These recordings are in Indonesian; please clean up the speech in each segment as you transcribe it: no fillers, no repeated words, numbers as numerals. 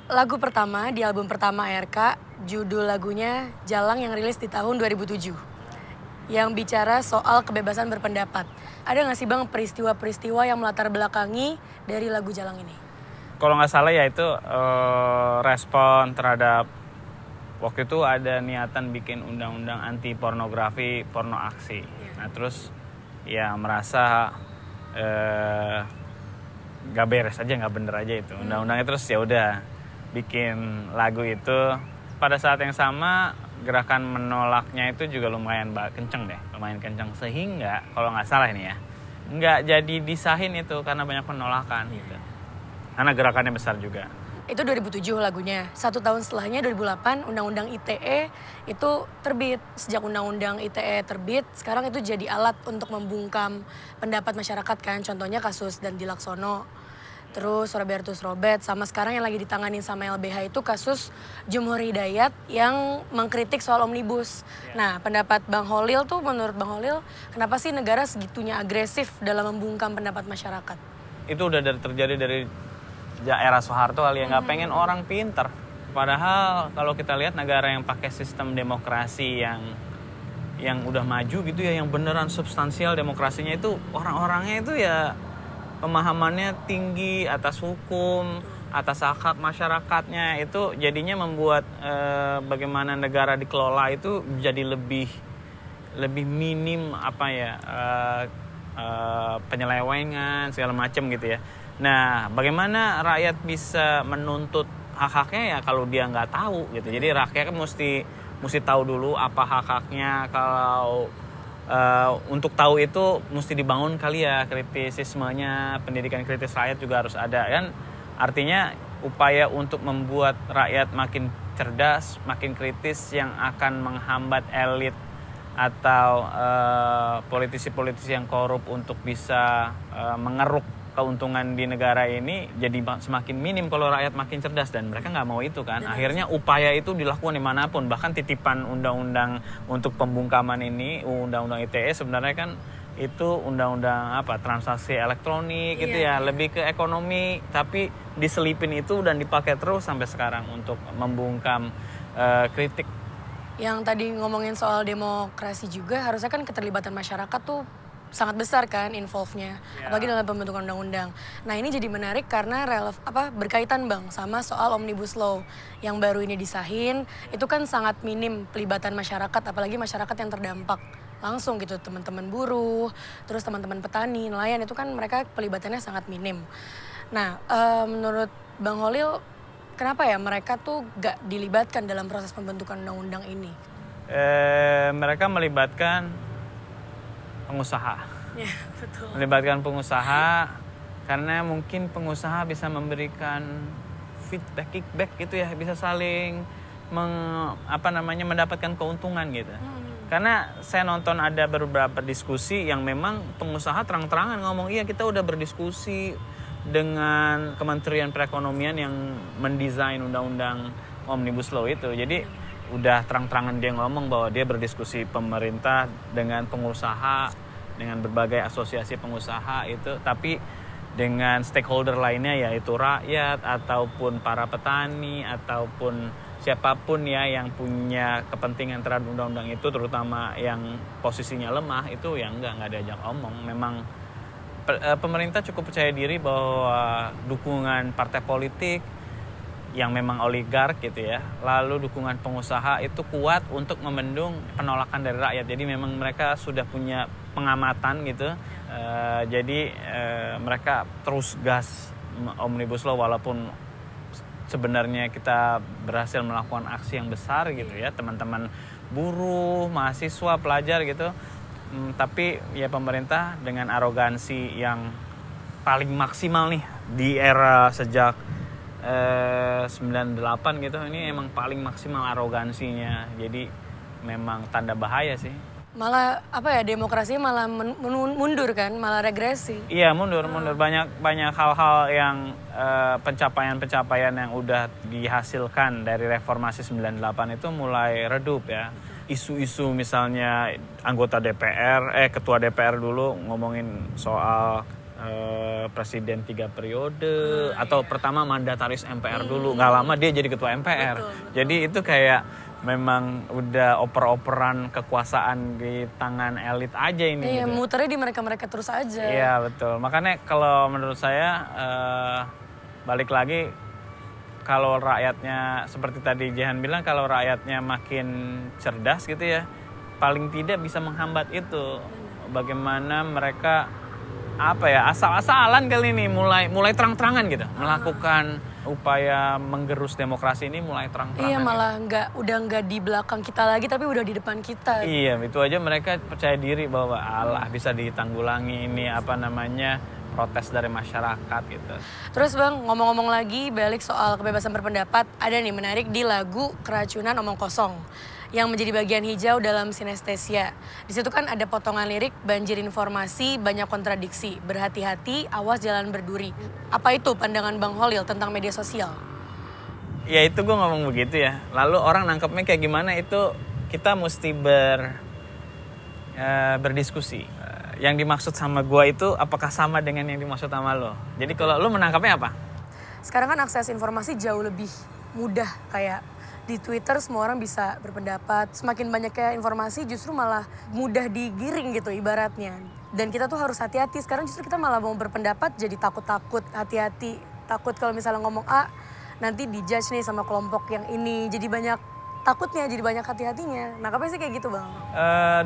lagu pertama di album pertama ARK, judul lagunya Jalang yang rilis di tahun 2007. Yang bicara soal kebebasan berpendapat. Ada nggak sih Bang peristiwa-peristiwa yang melatar belakangi dari lagu Jalang ini? Kalau nggak salah ya itu respon terhadap waktu itu ada niatan bikin undang-undang anti pornografi, porno aksi. Nah terus ya merasa nggak beres aja, nggak bener aja itu undang-undangnya, terus ya udah bikin lagu itu. Pada saat yang sama gerakan menolaknya itu juga lumayan kenceng sehingga kalau nggak salah ini ya nggak jadi disahin itu karena banyak penolakan gitu. Karena gerakannya besar juga. Itu 2007 lagunya. 1 tahun setelahnya 2008 Undang-Undang ITE itu terbit. Sejak Undang-Undang ITE terbit, sekarang itu jadi alat untuk membungkam pendapat masyarakat kan. Contohnya kasus Dandi Laksono, terus Robertus Robert, sama sekarang yang lagi ditanganin sama LBH itu kasus Jumhur Hidayat yang mengkritik soal omnibus. Nah, pendapat Bang Holil tuh, menurut Bang Holil, kenapa sih negara segitunya agresif dalam membungkam pendapat masyarakat? Itu udah terjadi dari era Soeharto kali ya, nggak pengen orang pinter. Padahal kalau kita lihat negara yang pakai sistem demokrasi yang udah maju gitu ya, yang beneran substansial demokrasinya itu, orang-orangnya itu ya pemahamannya tinggi atas hukum, atas hak masyarakatnya, itu jadinya membuat bagaimana negara dikelola itu jadi lebih minim penyelewengan segala macam gitu ya. Nah, bagaimana rakyat bisa menuntut hak-haknya ya kalau dia nggak tahu gitu. Jadi rakyat kan mesti tahu dulu apa hak-haknya. Kalau untuk tahu itu mesti dibangun kali ya kritisismenya, pendidikan kritis rakyat juga harus ada kan. Artinya upaya untuk membuat rakyat makin cerdas, makin kritis yang akan menghambat elit atau politisi-politisi yang korup untuk bisa mengeruk keuntungan di negara ini jadi semakin minim kalau rakyat makin cerdas, dan mereka nggak mau itu kan. Akhirnya upaya itu dilakukan dimanapun, bahkan titipan undang-undang untuk pembungkaman ini, undang-undang ITE sebenarnya kan itu undang-undang transaksi elektronik gitu ya, lebih ke ekonomi, tapi diselipin itu dan dipakai terus sampai sekarang untuk membungkam kritik. Yang tadi ngomongin soal demokrasi juga, harusnya kan keterlibatan masyarakat tuh sangat besar kan involve-nya, apalagi dalam pembentukan undang-undang. Nah ini jadi menarik karena berkaitan Bang sama soal Omnibus Law yang baru ini disahin. Itu kan sangat minim pelibatan masyarakat, apalagi masyarakat yang terdampak langsung gitu, teman-teman buruh, terus teman-teman petani, nelayan, itu kan mereka pelibatannya sangat minim. Nah menurut Bang Holil, kenapa ya mereka tuh gak dilibatkan dalam proses pembentukan undang-undang ini? Mereka melibatkan pengusaha. Ya, betul. Melibatkan pengusaha karena mungkin pengusaha bisa memberikan feedback, kickback gitu ya, bisa saling mendapatkan keuntungan gitu. Karena saya nonton ada beberapa diskusi yang memang pengusaha terang-terangan ngomong, iya kita udah berdiskusi dengan Kementerian Perekonomian yang mendesain undang-undang Omnibus Law itu. Jadi udah terang-terangan dia ngomong bahwa dia berdiskusi pemerintah dengan pengusaha, dengan berbagai asosiasi pengusaha itu, tapi dengan stakeholder lainnya yaitu rakyat ataupun para petani ataupun siapapun ya yang punya kepentingan terhadap undang-undang itu, terutama yang posisinya lemah, itu yang nggak diajak omong. Memang pemerintah cukup percaya diri bahwa dukungan partai politik yang memang oligark gitu ya, lalu dukungan pengusaha itu kuat untuk membendung penolakan dari rakyat. Jadi memang mereka sudah punya pengamatan gitu. Jadi mereka terus gas Omnibus Law walaupun sebenarnya kita berhasil melakukan aksi yang besar gitu ya, teman-teman buruh, mahasiswa, pelajar gitu. Tapi ya pemerintah dengan arogansi yang paling maksimal nih di era sejak 98 gitu, ini emang paling maksimal arogansinya. Jadi memang tanda bahaya sih. Malah demokrasinya malah mundur kan, malah regresi. Iya, mundur. Banyak hal-hal yang pencapaian yang udah dihasilkan dari reformasi 98 itu mulai redup ya. Isu-isu misalnya anggota DPR, ketua DPR dulu ngomongin soal presiden 3 periode atau pertama mandataris MPR dulu, nggak lama dia jadi ketua MPR. Jadi itu kayak memang udah oper-operan kekuasaan di tangan elit aja ini. Iya, gitu. muternya di mereka-mereka terus aja. Iya betul. Makanya kalau menurut saya balik lagi, kalau rakyatnya seperti tadi Jehan bilang, kalau rakyatnya makin cerdas gitu ya, paling tidak bisa menghambat itu. Bagaimana mereka asal-asalan kali ini mulai terang-terangan gitu melakukan upaya menggerus demokrasi ini, mulai terang-terangan. Iya, malah udah nggak di belakang kita lagi tapi udah di depan kita. Iya, itu aja mereka percaya diri bahwa Allah bisa ditanggulangi ini protes dari masyarakat gitu. Terus Bang, ngomong-ngomong lagi balik soal kebebasan berpendapat, ada nih menarik di lagu Keracunan Omong Kosong yang menjadi bagian hijau dalam sinestesia. Di situ kan ada potongan lirik, banjir informasi, banyak kontradiksi, berhati-hati, awas jalan berduri. Apa itu pandangan Bang Holil tentang media sosial? Ya itu gue ngomong begitu ya. Lalu orang nangkepnya kayak gimana, itu kita mesti berdiskusi. Yang dimaksud sama gue itu apakah sama dengan yang dimaksud sama lo? Jadi kalau lo menangkapnya apa? Sekarang kan akses informasi jauh lebih mudah, kayak di Twitter semua orang bisa berpendapat. Semakin banyaknya informasi justru malah mudah digiring gitu ibaratnya. Dan kita tuh harus hati-hati. Sekarang justru kita malah mau berpendapat jadi takut-takut, hati-hati. Takut kalau misalnya ngomong A, nanti dijudge nih sama kelompok yang ini. Jadi banyak takutnya, jadi banyak hati-hatinya. Nah, apa sih kayak gitu Bang?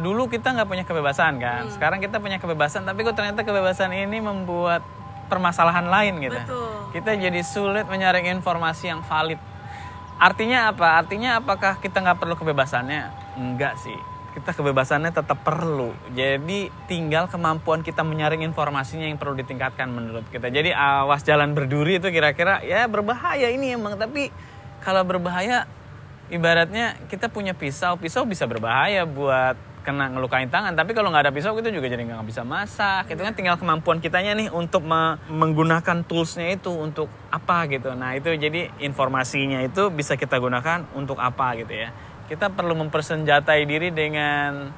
Dulu kita nggak punya kebebasan kan. Sekarang kita punya kebebasan, tapi kok ternyata kebebasan ini membuat permasalahan lain gitu. Betul. Kita jadi sulit menyaring informasi yang valid. Artinya apa? Artinya apakah kita nggak perlu kebebasannya? Enggak sih. Kita kebebasannya tetap perlu. Jadi tinggal kemampuan kita menyaring informasinya yang perlu ditingkatkan menurut kita. Jadi awas jalan berduri itu kira-kira ya berbahaya ini emang. Tapi kalau berbahaya, ibaratnya kita punya pisau bisa berbahaya buat kena ngelukain tangan. Tapi kalau nggak ada pisau kita juga jadi nggak bisa masak. Itu kan tinggal kemampuan kitanya nih untuk menggunakan toolsnya itu untuk apa gitu. Nah itu jadi informasinya itu bisa kita gunakan untuk apa gitu ya. Kita perlu mempersenjatai diri dengan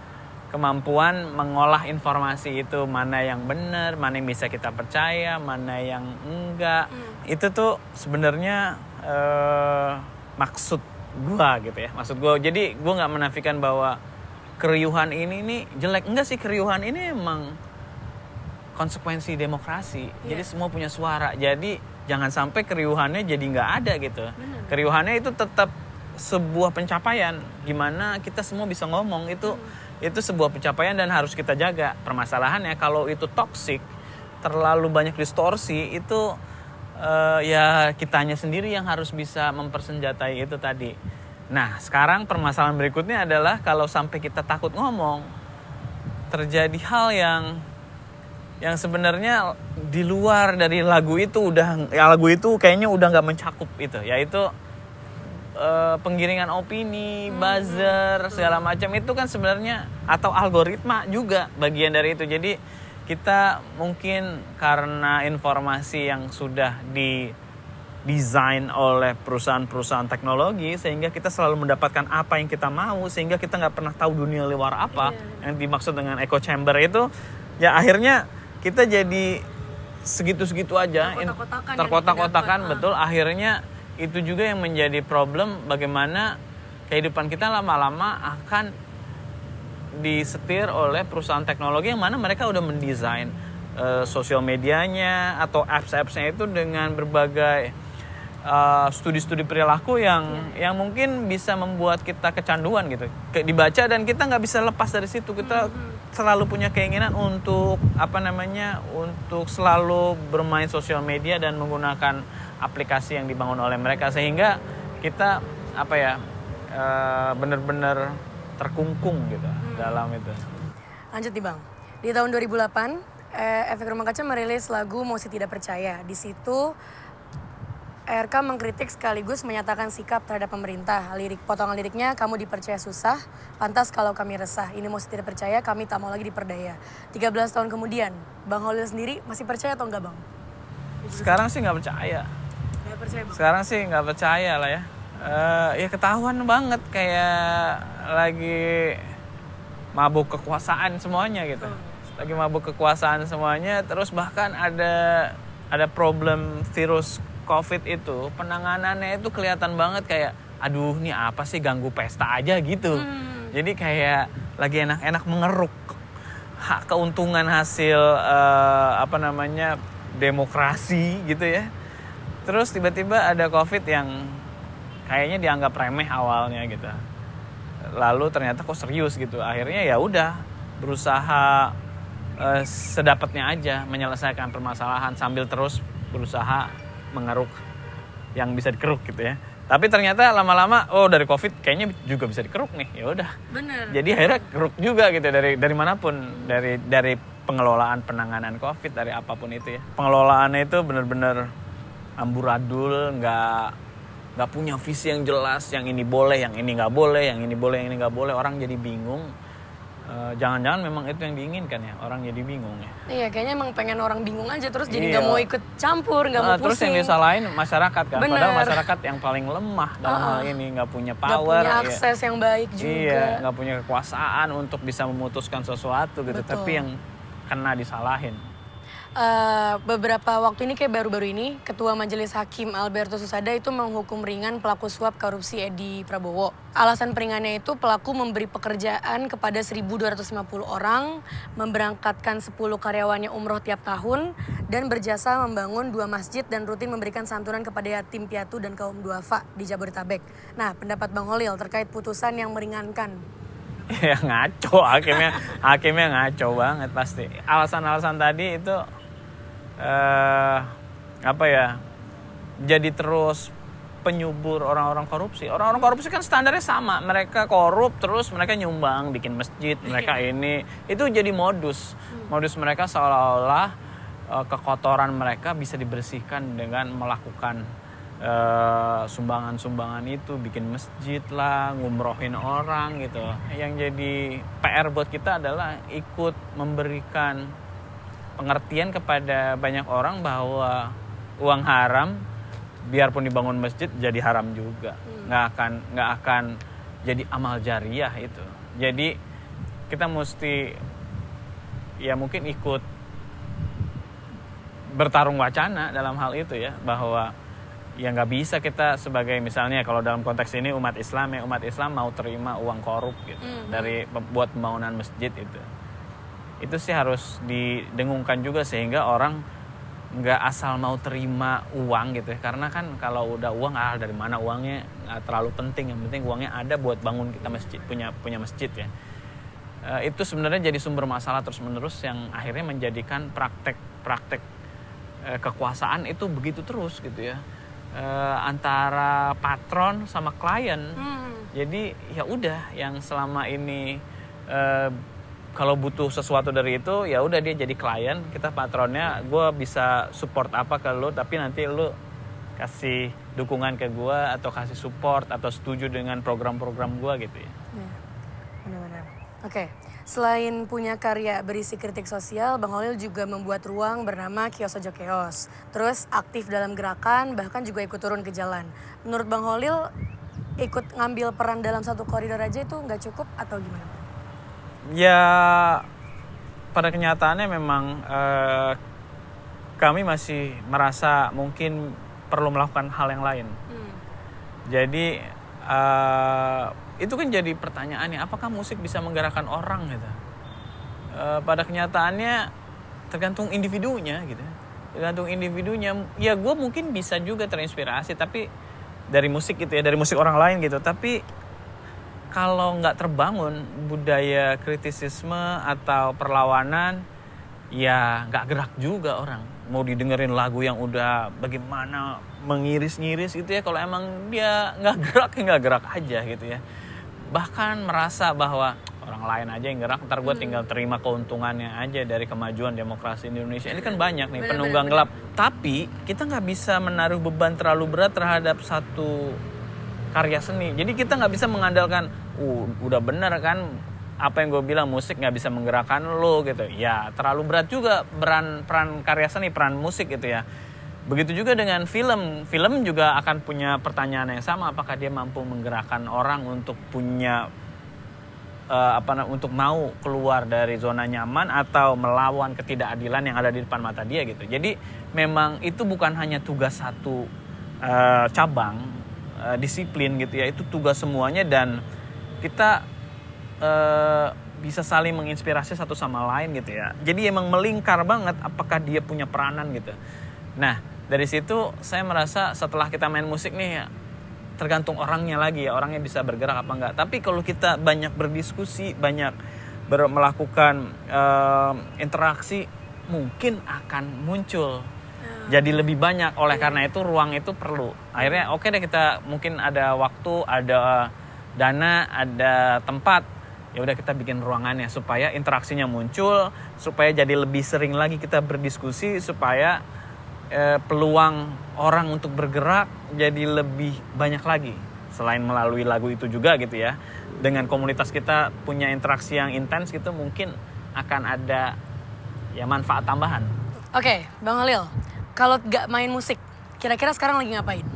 kemampuan mengolah informasi itu, mana yang benar, mana yang bisa kita percaya, mana yang enggak. Itu tuh sebenarnya maksud gua gitu ya. Maksud gua, jadi gua nggak menafikan bahwa keriuhan ini nih jelek. Enggak sih, keriuhan ini emang konsekuensi demokrasi. Jadi semua punya suara. Jadi jangan sampai keriuhannya jadi nggak ada gitu. Bener. Keriuhannya itu tetap sebuah pencapaian. Gimana kita semua bisa ngomong itu sebuah pencapaian dan harus kita jaga. Permasalahannya kalau itu toksik, terlalu banyak distorsi, itu ya kitanya sendiri yang harus bisa mempersenjatai itu tadi. Nah, sekarang permasalahan berikutnya adalah kalau sampai kita takut ngomong, terjadi hal yang sebenarnya di luar dari lagu itu lagu itu kayaknya udah nggak mencakup itu, yaitu penggiringan opini, buzzer, segala macam itu kan sebenarnya, atau algoritma juga bagian dari itu. Jadi kita mungkin karena informasi yang sudah didesain oleh perusahaan-perusahaan teknologi, sehingga kita selalu mendapatkan apa yang kita mau, sehingga kita nggak pernah tahu dunia luar apa. Yang dimaksud dengan echo chamber itu ya akhirnya kita jadi segitu-segitu aja, terkotak-kotakan, betul. Akhirnya itu juga yang menjadi problem, bagaimana kehidupan kita lama-lama akan disetir oleh perusahaan teknologi yang mana mereka udah mendesain sosial medianya atau apps-appsnya itu dengan berbagai studi-studi perilaku yang mungkin bisa membuat kita kecanduan gitu, dibaca, dan kita nggak bisa lepas dari situ. Kita selalu punya keinginan untuk untuk selalu bermain sosial media dan menggunakan aplikasi yang dibangun oleh mereka, sehingga kita benar-benar terkungkung gitu dalam itu. Lanjut nih Bang, di tahun 2008 Efek Rumah Kaca merilis lagu Mosi Tidak Percaya. Di situ RK mengkritik sekaligus menyatakan sikap terhadap pemerintah. Potongan liriknya, kamu dipercaya susah, pantas kalau kami resah. Ini Mosi Tidak Percaya, kami tak mau lagi diperdaya. 13 tahun kemudian, Bang Holil sendiri masih percaya atau enggak Bang? Sekarang sih nggak percaya. Nggak percaya Bang? Sekarang sih nggak percaya lah ya. Ya ketahuan banget kayak lagi mabuk kekuasaan semuanya gitu. lagi mabuk kekuasaan semuanya. Terus bahkan ada problem virus COVID itu, penanganannya itu kelihatan banget kayak, aduh ini apa sih, ganggu pesta aja gitu. Jadi kayak lagi enak-enak mengeruk keuntungan hasil demokrasi gitu ya. Terus tiba-tiba ada COVID yang kayaknya dianggap remeh awalnya gitu. Lalu ternyata kok serius gitu. Akhirnya ya udah berusaha sedapatnya aja menyelesaikan permasalahan sambil terus berusaha mengeruk yang bisa dikeruk gitu ya. Tapi ternyata lama-lama dari COVID kayaknya juga bisa dikeruk nih. Ya udah. Bener. Jadi akhirnya keruk juga gitu dari manapun, dari pengelolaan penanganan COVID, dari apapun itu ya. Pengelolaannya itu benar-benar amburadul, nggak punya visi yang jelas, yang ini boleh, yang ini nggak boleh, yang ini boleh, yang ini nggak boleh. Orang jadi bingung. Jangan-jangan memang itu yang diinginkan ya, orang jadi bingung ya. Iya, kayaknya emang pengen orang bingung aja terus jadi nggak mau ikut campur, nggak mau pusing. Terus yang disalahin masyarakat kan, Bener. padahal masyarakat yang paling lemah dalam hal ini, nggak punya Nggak power, punya akses yang baik juga. Iya, nggak punya kekuasaan untuk bisa memutuskan sesuatu gitu. Betul. Tapi yang kena disalahin. Beberapa waktu ini kayak baru-baru ini Ketua Majelis Hakim Alberto Susada itu menghukum ringan pelaku suap korupsi Edi Prabowo. Alasan peringannya itu pelaku memberi pekerjaan kepada 1.250 orang, memberangkatkan 10 karyawannya umroh tiap tahun, dan berjasa membangun 2 masjid dan rutin memberikan santunan kepada yatim piatu dan kaum duafa di Jabodetabek. Nah, pendapat Bang Holil terkait putusan yang meringankan. Ya ngaco, hakimnya ngaco banget pasti. Alasan-alasan tadi itu jadi terus penyubur orang-orang korupsi. Orang-orang korupsi kan standarnya sama, mereka korup terus mereka nyumbang, bikin masjid, mereka ini. Itu jadi modus mereka seolah-olah kekotoran mereka bisa dibersihkan dengan melakukan sumbangan-sumbangan itu, bikin masjid lah, ngumrohin orang gitu. Yang jadi PR buat kita adalah ikut memberikan pengertian kepada banyak orang bahwa uang haram biarpun dibangun masjid jadi haram juga. Nggak akan jadi amal jariah itu. Jadi kita mesti ya mungkin ikut bertarung wacana dalam hal itu ya, bahwa ya nggak bisa kita sebagai misalnya kalau dalam konteks ini umat Islam mau terima uang korup gitu dari buat pembangunan masjid itu sih harus didengungkan juga sehingga orang nggak asal mau terima uang gitu ya, karena kan kalau udah uang dari mana uangnya nggak terlalu penting, yang penting uangnya ada buat bangun kita masjid, punya masjid ya. Itu sebenarnya jadi sumber masalah terus menerus yang akhirnya menjadikan praktek kekuasaan itu begitu terus gitu ya. Antara patron sama klien. Jadi ya udah yang selama ini kalau butuh sesuatu dari itu ya udah dia jadi klien, kita patronnya, gue bisa support apa ke lu, tapi nanti lu kasih dukungan ke gue atau kasih support atau setuju dengan program-program gue gitu ya. Benar-benar. Oke. Selain punya karya berisi kritik sosial, Bang Holil juga membuat ruang bernama Kios Ojo Keos. Terus aktif dalam gerakan, bahkan juga ikut turun ke jalan. Menurut Bang Holil, ikut ngambil peran dalam satu koridor aja itu nggak cukup atau gimana? Ya, pada kenyataannya memang kami masih merasa mungkin perlu melakukan hal yang lain. Jadi itu kan jadi pertanyaannya, apakah musik bisa menggerakkan orang gitu? Pada kenyataannya tergantung individunya gitu. Tergantung individunya. Ya gue mungkin bisa juga terinspirasi tapi dari musik gitu ya, dari musik orang lain gitu. Tapi kalau nggak terbangun budaya kritisisme atau perlawanan, ya nggak gerak juga orang. Mau didengerin lagu yang udah bagaimana mengiris-ngiris gitu ya, kalau emang dia nggak gerak aja gitu ya. Bahkan merasa bahwa orang lain aja yang gerak, ntar gue tinggal terima keuntungannya aja dari kemajuan demokrasi di Indonesia. Ini kan banyak nih penunggang gelap. Tapi kita nggak bisa menaruh beban terlalu berat terhadap satu karya seni. Jadi kita nggak bisa mengandalkan, udah bener kan apa yang gue bilang, musik nggak bisa menggerakkan lo gitu. Ya terlalu berat juga peran karya seni, peran musik gitu ya. Begitu juga dengan film juga akan punya pertanyaan yang sama, apakah dia mampu menggerakkan orang untuk punya untuk mau keluar dari zona nyaman atau melawan ketidakadilan yang ada di depan mata dia gitu. Jadi memang itu bukan hanya tugas satu cabang disiplin gitu ya, itu tugas semuanya dan kita bisa saling menginspirasi satu sama lain gitu ya. Jadi emang melingkar banget apakah dia punya peranan gitu. Nah dari situ saya merasa setelah kita main musik nih tergantung orangnya lagi ya, orangnya bisa bergerak apa enggak. Tapi kalau kita banyak berdiskusi, banyak melakukan interaksi, mungkin akan muncul jadi lebih banyak. Oleh karena itu ruang itu perlu. Akhirnya oke deh, kita mungkin ada waktu, ada dana, ada tempat, ya udah kita bikin ruangannya supaya interaksinya muncul, supaya jadi lebih sering lagi kita berdiskusi, supaya peluang orang untuk bergerak jadi lebih banyak lagi. Selain melalui lagu itu juga gitu ya, dengan komunitas kita punya interaksi yang intens gitu, mungkin akan ada ya manfaat tambahan. Oke, Bang Holil, kalau gak main musik, kira-kira sekarang lagi ngapain?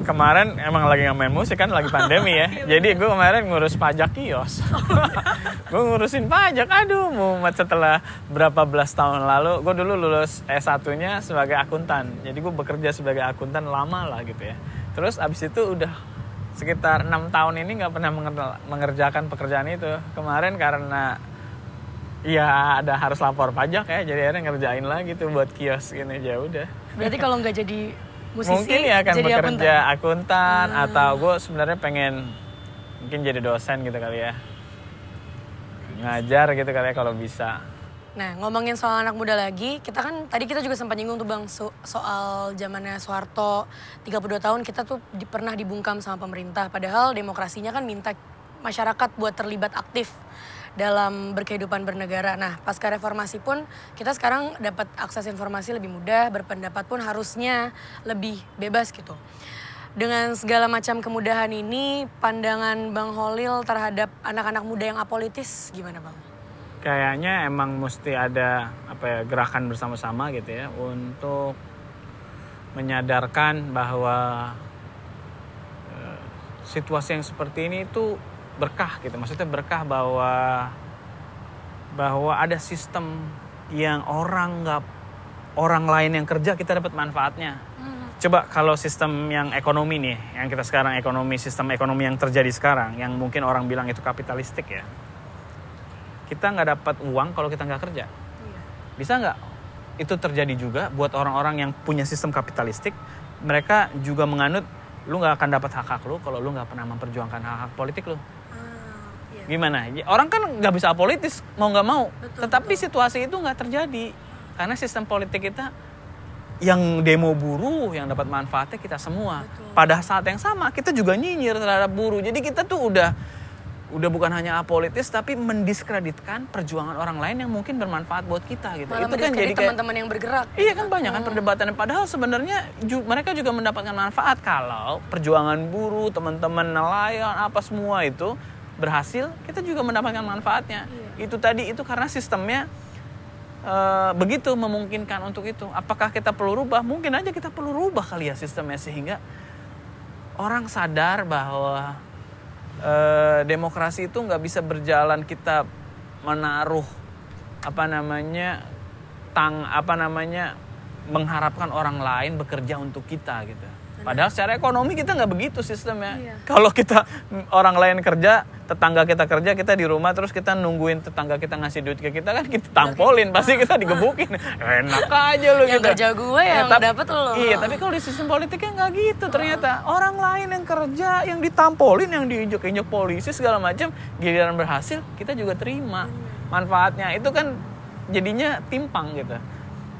Kemarin emang lagi nggak main musik kan, lagi pandemi ya. Jadi gue kemarin ngurus pajak kios. Gue ngurusin pajak, aduh mumet. Setelah berapa belas tahun lalu, gue dulu lulus S1-nya sebagai akuntan. Jadi gue bekerja sebagai akuntan lama lah gitu ya. Terus abis itu udah sekitar 6 tahun ini nggak pernah mengerjakan pekerjaan itu. Kemarin karena ya ada harus lapor pajak ya, jadi akhirnya ngerjain lagi tuh buat kios gini, ya udah. Berarti kalau nggak jadi musisi, mungkin ya akan jadi bekerja akuntan atau gue sebenarnya pengen mungkin jadi dosen gitu kali ya, ngajar gitu kali ya kalau bisa. Nah, ngomongin soal anak muda lagi, tadi kita juga sempat nyinggung tuh Bang soal zamannya Soeharto, 32 tahun kita tuh pernah dibungkam sama pemerintah, padahal demokrasinya kan minta masyarakat buat terlibat aktif dalam berkehidupan bernegara. Nah, pasca reformasi pun kita sekarang dapat akses informasi lebih mudah, berpendapat pun harusnya lebih bebas gitu. Dengan segala macam kemudahan ini, pandangan Bang Holil terhadap anak-anak muda yang apolitis gimana Bang? Kayaknya emang mesti ada gerakan bersama-sama gitu ya untuk menyadarkan bahwa situasi yang seperti ini itu berkah gitu. Maksudnya berkah bahwa ada sistem yang orang lain yang kerja kita dapat manfaatnya. Coba kalau sistem yang ekonomi nih, yang kita sekarang sistem ekonomi yang terjadi sekarang, yang mungkin orang bilang itu kapitalistik ya. Kita nggak dapat uang kalau kita nggak kerja. Bisa nggak itu terjadi juga buat orang-orang yang punya sistem kapitalistik? Mereka juga menganut lu nggak akan dapat hak-hak lu kalau lu nggak pernah memperjuangkan hak-hak politik lu. Gimana? Orang kan nggak bisa apolitis mau nggak mau. Tetapi situasi itu nggak terjadi karena sistem politik kita yang demo buruh yang dapat manfaatnya kita semua. Pada saat yang sama kita juga nyinyir terhadap buruh. Jadi kita tuh udah bukan hanya apolitis tapi mendiskreditkan perjuangan orang lain yang mungkin bermanfaat buat kita gitu. Malah itu kan jadi teman-teman yang bergerak. Iya kan banyak kan perdebatan, padahal sebenarnya mereka juga mendapatkan manfaat kalau perjuangan buruh, teman-teman nelayan apa semua itu berhasil, kita juga mendapatkan manfaatnya. Itu tadi itu karena sistemnya begitu memungkinkan untuk itu. Apakah kita perlu rubah? Mungkin aja kita perlu rubah kali ya sistemnya sehingga orang sadar bahwa demokrasi itu nggak bisa berjalan kita menaruh mengharapkan orang lain bekerja untuk kita gitu. Padahal secara ekonomi kita nggak begitu sistemnya. Kalau kita orang lain kerja, tetangga kita kerja, kita di rumah terus kita nungguin tetangga kita ngasih duit ke kita kan kita tampolin, pasti kita digebukin. Enak aja lu yang gitu. Kerja gue yang dapat lo. Iya, tapi kalau di sistem politiknya nggak gitu ternyata. Orang lain yang kerja, yang ditampolin, yang diinjek-injek polisi segala macam, giliran berhasil kita juga terima manfaatnya. Itu kan jadinya timpang gitu.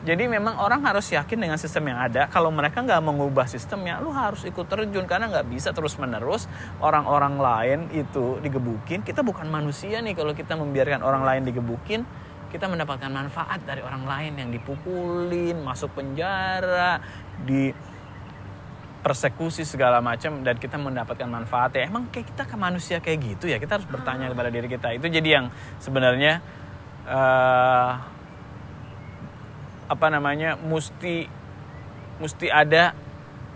Jadi memang orang harus yakin dengan sistem yang ada. Kalau mereka nggak mengubah sistemnya, lu harus ikut terjun. Karena nggak bisa terus-menerus orang-orang lain itu digebukin. Kita bukan manusia nih kalau kita membiarkan orang lain digebukin. Kita mendapatkan manfaat dari orang lain yang dipukulin, masuk penjara, dipersekusi segala macam. Dan kita mendapatkan manfaatnya. Emang kayak kita ke manusia kayak gitu ya? Kita harus bertanya kepada diri kita. Itu jadi yang sebenarnya mesti ada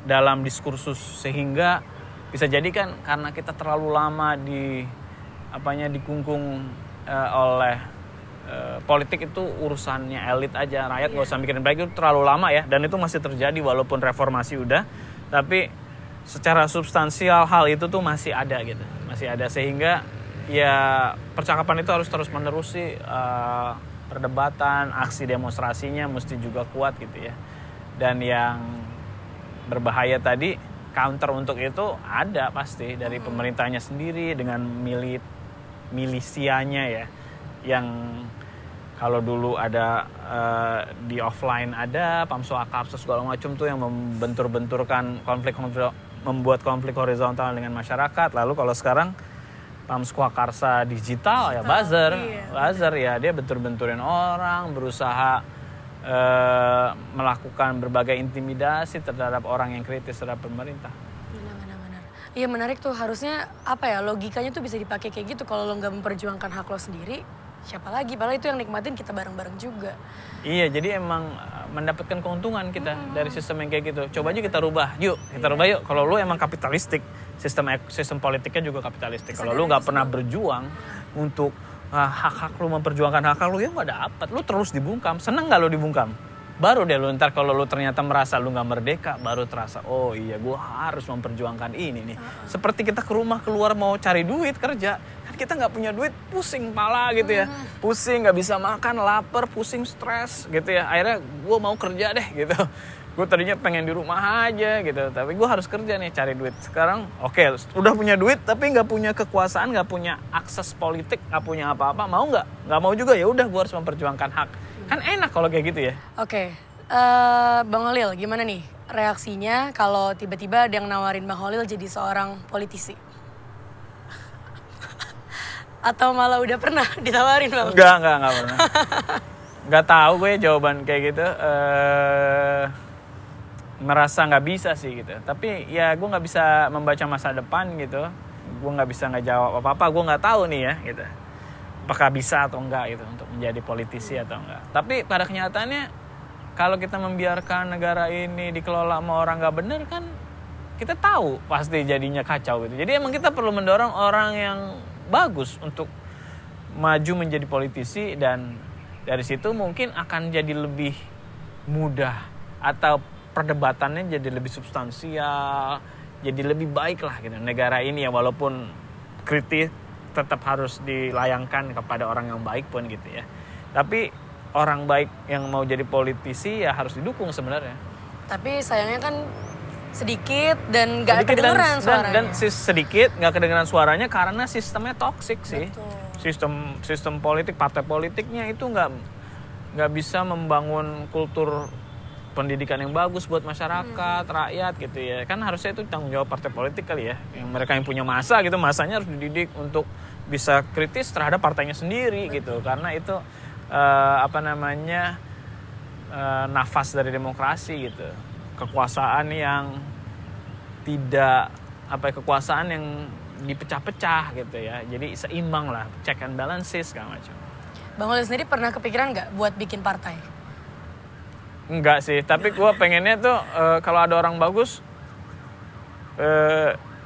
dalam diskursus sehingga Bisa jadi kan karena kita terlalu lama dikungkung oleh politik itu urusannya elit aja, rakyat nggak usah mikirin baik, itu terlalu lama ya, dan itu masih terjadi walaupun reformasi udah, tapi secara substansial hal itu tuh masih ada gitu, masih ada, sehingga ya percakapan itu harus terus menerus sih, perdebatan, aksi demonstrasinya mesti juga kuat gitu ya. Dan yang berbahaya tadi, counter untuk itu ada pasti dari pemerintahnya sendiri dengan milisianya ya, yang kalau dulu ada di offline ada Pamswa Karsa segala macam tuh yang membentur-benturkan membuat konflik horizontal dengan masyarakat. Lalu kalau sekarang Pamswa Karsa digital ya buzzer ya, dia bentur-benturin orang, berusaha melakukan berbagai intimidasi terhadap orang yang kritis terhadap pemerintah. Benar. Iya menarik tuh, harusnya apa ya, logikanya tuh bisa dipakai kayak gitu. Kalau lo nggak memperjuangkan hak lo sendiri, siapa lagi? Padahal itu yang nikmatin kita bareng-bareng juga. Iya, jadi emang mendapatkan keuntungan kita dari sistem yang kayak gitu. Coba aja kita rubah yuk. Kalau lu emang kapitalistik, sistem politiknya juga kapitalistik. Kalau lu nggak pernah berjuang untuk hak-hak lu, memperjuangkan hak lu, ya nggak dapat. Lu terus dibungkam. Seneng nggak lu dibungkam? Baru deh lu ntar kalau lu ternyata merasa lu nggak merdeka, baru terasa, oh iya gue harus memperjuangkan ini nih. Seperti kita ke rumah keluar mau cari duit kerja, kan kita nggak punya duit, pusing pala gitu ya, pusing nggak bisa makan, lapar, pusing, stres gitu ya. Akhirnya gue mau kerja deh gitu. Gue tadinya pengen di rumah aja gitu, tapi gue harus kerja nih cari duit. Sekarang oke, udah punya duit tapi nggak punya kekuasaan, nggak punya akses politik, nggak punya apa-apa, mau nggak? Nggak mau juga, ya udah gue harus memperjuangkan hak. Kan enak kalau kayak gitu ya. Oke, Bang Holil gimana nih reaksinya kalau tiba-tiba ada yang nawarin Bang Holil jadi seorang politisi? Atau malah udah pernah ditawarin Bang? Enggak pernah. Nggak tahu gue jawaban kayak gitu. Merasa nggak bisa sih gitu. Tapi ya gue nggak bisa membaca masa depan gitu. Gue nggak bisa ngejawab apa-apa. Gue nggak tahu nih ya gitu. Apakah bisa atau enggak gitu untuk menjadi politisi atau enggak. Tapi pada kenyataannya kalau kita membiarkan negara ini dikelola sama orang nggak bener kan, kita tahu pasti jadinya kacau gitu. Jadi emang kita perlu mendorong orang yang bagus untuk maju menjadi politisi, dan dari situ mungkin akan jadi lebih mudah atau perdebatannya jadi lebih substansial, jadi lebih baik lah gitu negara ini ya, walaupun kritis tetap harus dilayangkan kepada orang yang baik pun gitu ya. Tapi orang baik yang mau jadi politisi ya harus didukung sebenarnya. Tapi sayangnya kan sedikit dan nggak kedengeran suaranya. Dan sedikit nggak kedengeran suaranya karena sistemnya toksik sih. Betul. Sistem politik, partai politiknya itu nggak bisa membangun kultur pendidikan yang bagus buat masyarakat, rakyat gitu ya. Kan harusnya itu tanggung jawab partai politik kali ya. Yang mereka yang punya massa gitu, massanya harus dididik untuk bisa kritis terhadap partainya sendiri gitu. Karena itu nafas dari demokrasi gitu. Kekuasaan yang tidak kekuasaan yang dipecah-pecah gitu ya. Jadi seimbang lah, check and balances segala macam. Bang Holil sendiri pernah kepikiran nggak buat bikin partai? Enggak sih, tapi gue pengennya tuh kalau ada orang bagus,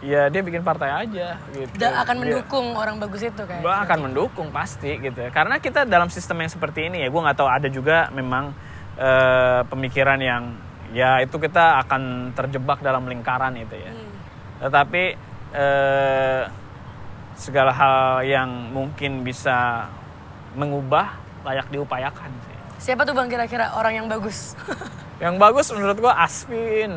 ya dia bikin partai aja gitu. Akan mendukung orang bagus itu kayak? Gue akan mendukung pasti gitu. Karena kita dalam sistem yang seperti ini ya, gue nggak tahu, ada juga memang pemikiran yang ya itu kita akan terjebak dalam lingkaran itu ya. Tetapi segala hal yang mungkin bisa mengubah layak diupayakan sih. Siapa tuh Bang kira-kira orang yang bagus? Yang bagus menurut gue Asvin.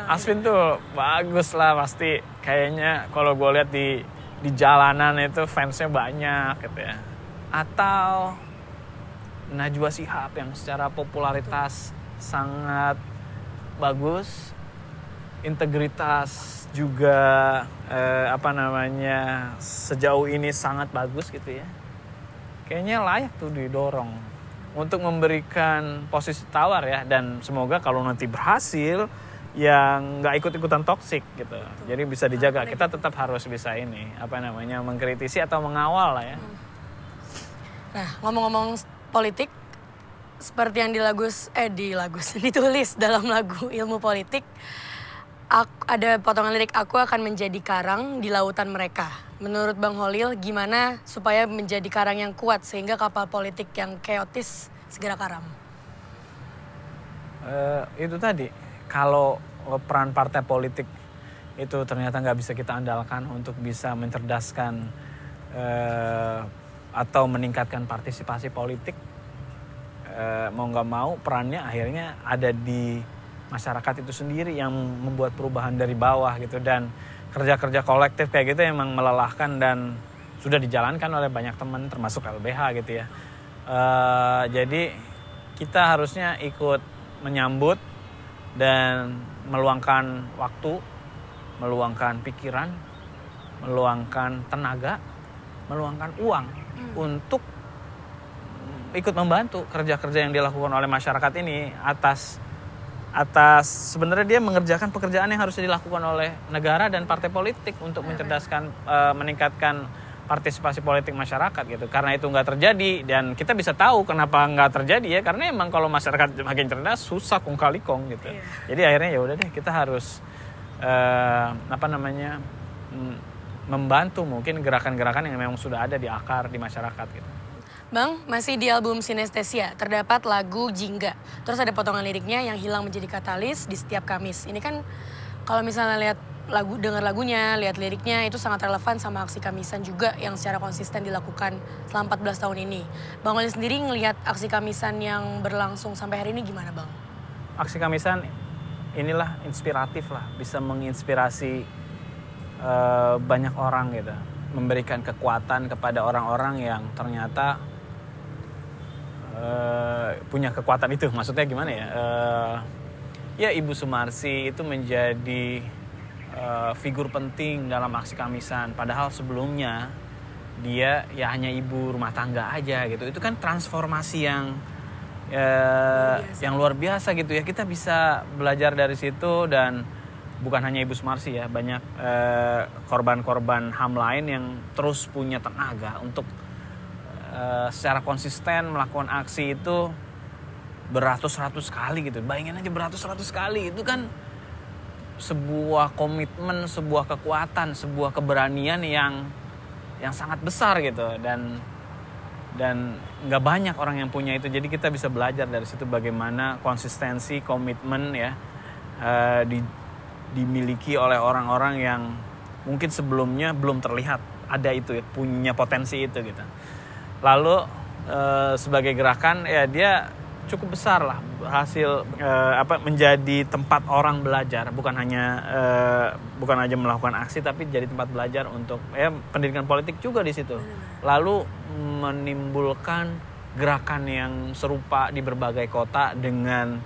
Asvin tuh bagus lah pasti. Kayaknya kalau gue lihat di jalanan itu fansnya banyak gitu ya. Atau Najwa Shihab yang secara popularitas sangat bagus, integritas juga sejauh ini sangat bagus gitu ya. Kayaknya layak tuh didorong untuk memberikan posisi tawar ya, dan semoga kalau nanti berhasil yang nggak ikut-ikutan toksik gitu. Jadi bisa dijaga. Kita tetap harus bisa mengkritisi atau mengawal lah ya. Nah, ngomong-ngomong politik, seperti yang ditulis dalam lagu Ilmu Politik, ada potongan lirik, aku akan menjadi karang di lautan mereka. Menurut Bang Holil, gimana supaya menjadi karang yang kuat sehingga kapal politik yang keotis segera karam? Itu tadi, kalau peran partai politik itu ternyata nggak bisa kita andalkan untuk bisa mencerdaskan atau meningkatkan partisipasi politik, mau nggak mau perannya akhirnya ada di masyarakat itu sendiri yang membuat perubahan dari bawah gitu. Dan kerja-kerja kolektif kayak gitu emang melelahkan dan sudah dijalankan oleh banyak teman termasuk LBH gitu ya. Jadi kita harusnya ikut menyambut dan meluangkan waktu, meluangkan pikiran, meluangkan tenaga, meluangkan uang untuk ikut membantu kerja-kerja yang dilakukan oleh masyarakat ini atas sebenarnya dia mengerjakan pekerjaan yang harus dilakukan oleh negara dan partai politik untuk mencerdaskan, meningkatkan partisipasi politik masyarakat gitu. Karena itu nggak terjadi dan kita bisa tahu kenapa nggak terjadi ya, karena emang kalau masyarakat makin cerdas susah kong kali kong gitu. Jadi akhirnya ya udah deh, kita harus membantu mungkin gerakan-gerakan yang memang sudah ada di akar di masyarakat gitu. Bang, masih di album Sinestesia, terdapat lagu Jingga. Terus ada potongan liriknya yang hilang menjadi katalis di setiap Kamis. Ini kan kalau misalnya lihat dengar lagunya, lihat liriknya, itu sangat relevan sama aksi Kamisan juga yang secara konsisten dilakukan selama 14 tahun ini. Bang Oli sendiri ngelihat aksi Kamisan yang berlangsung sampai hari ini gimana, Bang? Aksi Kamisan inilah inspiratif lah, bisa menginspirasi banyak orang gitu. Memberikan kekuatan kepada orang-orang yang ternyata punya kekuatan itu. Maksudnya gimana ya? Ya Ibu Sumarsi itu menjadi figur penting dalam aksi Kamisan. Padahal sebelumnya dia ya hanya ibu rumah tangga aja gitu. Itu kan transformasi yang luar biasa gitu ya. Kita bisa belajar dari situ. Dan bukan hanya Ibu Sumarsi ya, banyak korban-korban HAM lain yang terus punya tenaga untuk secara konsisten melakukan aksi itu beratus-ratus kali gitu. Bayangin aja beratus-ratus kali, itu kan sebuah komitmen, sebuah kekuatan, sebuah keberanian yang sangat besar gitu. Dan nggak banyak orang yang punya itu. Jadi kita bisa belajar dari situ bagaimana konsistensi, komitmen ya dimiliki oleh orang-orang yang mungkin sebelumnya belum terlihat ada itu ya, punya potensi itu gitu. Lalu sebagai gerakan ya dia cukup besar lah hasil menjadi tempat orang belajar, bukan aja melakukan aksi tapi jadi tempat belajar untuk pendidikan politik juga di situ. Lalu menimbulkan gerakan yang serupa di berbagai kota dengan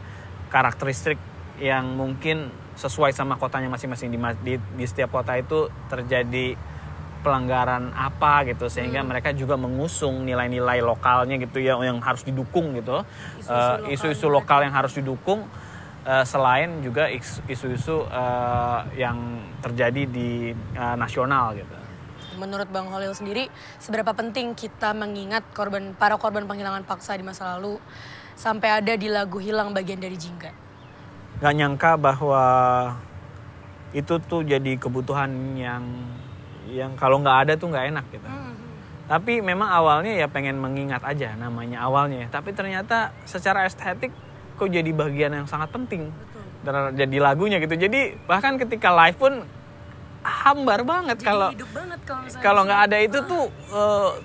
karakteristik yang mungkin sesuai sama kotanya masing-masing. Di setiap kota itu terjadi pelanggaran apa gitu, sehingga mereka juga mengusung nilai-nilai lokalnya gitu ya, yang harus didukung gitu, isu-isu lokal yang harus didukung, selain juga isu-isu yang terjadi di nasional gitu. Menurut Bang Holil sendiri, seberapa penting kita mengingat para korban penghilangan paksa di masa lalu sampai ada di lagu Hilang bagian dari Jingga? Gak nyangka bahwa itu tuh jadi kebutuhan yang kalau nggak ada tuh nggak enak gitu. Tapi memang awalnya ya pengen mengingat aja namanya awalnya. Tapi ternyata secara estetik kok jadi bagian yang sangat penting. Jadi lagunya gitu. Jadi bahkan ketika live pun hambar banget. Kalau nggak ada itu tuh